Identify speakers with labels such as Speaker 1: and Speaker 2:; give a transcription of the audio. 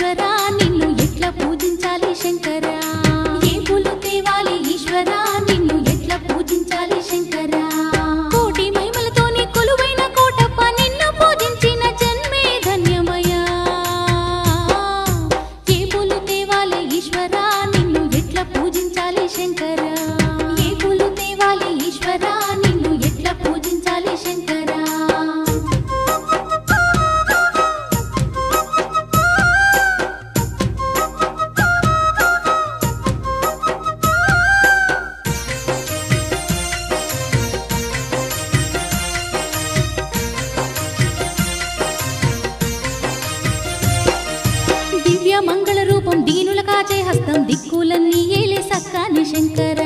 Speaker 1: ఈశ్వరా నిన్ను ఎట్లా పూజించాలి శంకరా ఏ పూలు తేవాలి ఈశ్వరా నిన్ను ఎట్లా పూజించాలి శంకరా కోటి మహిమలతోని కొలువైన కోటప్ప నిన్ను పూజించిన జన్మే ధన్యమయ్యా ఏ పూలు తేవాలి ఈశ్వరా నిన్ను ఎట్లా పూజించాలి శంకరా ఏ పూలు తేవాలి ఈశ్వరా నిన్ను ఎట్లా పూజించాలి శంకరా దివ్య మంగళ రూపం దీనుల కాచే హస్తం దిక్కులన్నీ ఏలే సక్కాని శంకర